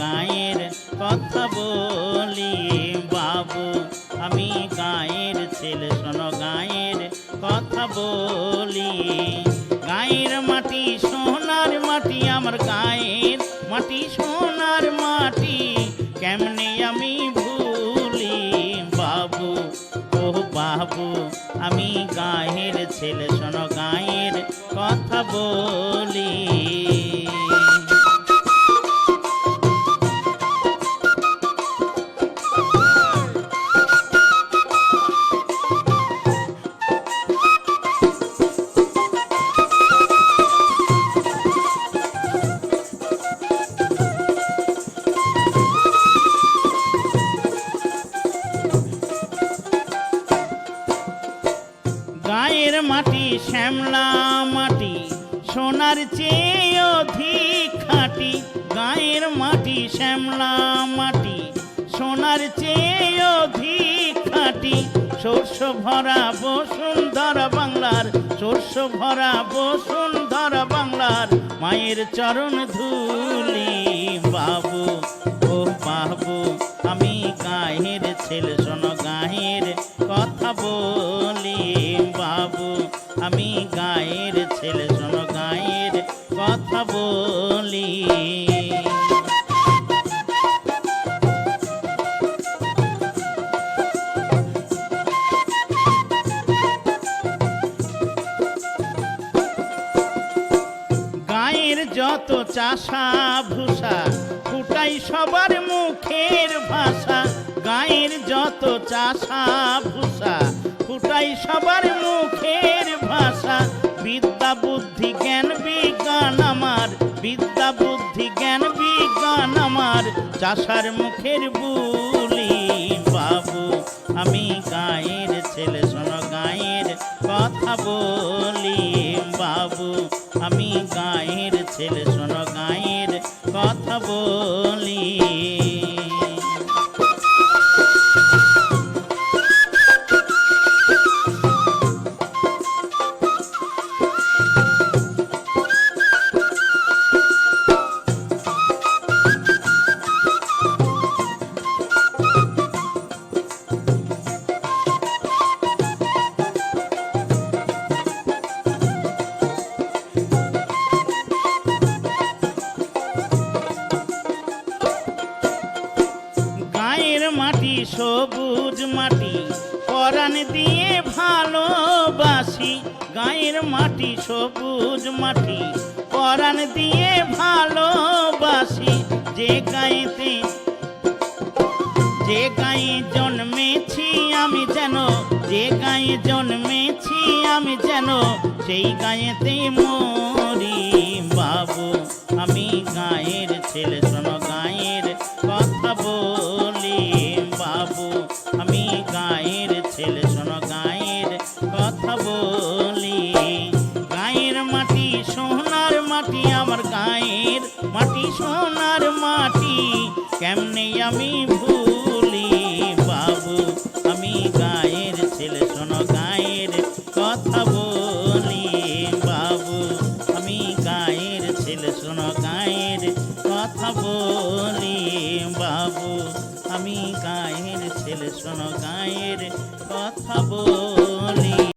গায়ের কথা বলি। বাবু আমি গায়ের ছেলে, শোনো গায়ের কথা বলি। গায়ের মাটি সোনার মাটি, আমার গায়ের মাটি সোনার মাটি, কেমনে আমি ভুলি। বাবু ও বাবু আমি গায়ের ছেলে, শোনো গায়ের কথা বলি। গায়ের মাটি শ্যামলা মাটি, সোনার চেয়ে অধিক খাঁটি। গায়ের মাটি শ্যামলা মাটি, সোনার চেয়ে অধিক খাঁটি। শস্য ভরা বসুন্ধরা বাংলার, শস্য ভরা বসুন্ধরা বাংলার, মায়ের চরণ ধুলি। বাবু ও বাবু আমি গায়ের ছেলে, শোনো গায়ের কথা বলি। বাবু আমি গায়ের ছেলে, শোনো গায়ের কথা বলি। গায়ের যত চাষা ভূষা, ফুটাই সবার মুখের ভাষা। গায়ের যত চাষা ভূষা, ফুটাই সবার মুখের ভাষা। বিদ্যা বুদ্ধি জ্ঞান বিজ্ঞান আমার, বিদ্যা বুদ্ধি জ্ঞান বিজ্ঞান আমার, চাষার মুখের বুলি। বাবু আমি গায়ের ছেলে, শোনো গায়ের কথা বলি। বাবু আমি গায়ের ছেলে, শোনো গায়ের কথা বলি। গায়ের মাটি সবুজ মাটি, পরাণ দিয়ে ভালোবাসি। গায়ের মাটি সবুজ মাটি, পরাণ দিয়ে ভালোবাসি। যে গায়েতে, যে গায়ে জন্মেছি আমি যেন, যে গায়ে জন্মেছি আমি যেন, সেই গায়েতে মরি। বাবু আমি গায়ের ছেলে, শোনো গায়ের কথা বলি। বাবু আমি গায়ের ছেলে, শোনো গায়ের কথা বলি। গায়ের মাটি সোনার মাটি, আমার গায়ের মাটি সোনার মাটি, কেমনে আমি ভুলি। বাবু আমি গায়ের ছেলে, শোনো গায়ের কথা বলি। বাবু আমি গায়ের ছেলে, শোনো গায়ের কথা বলি। বাবু আমি গায়ের ছেলে, শোনো গায়ের কথা বলি।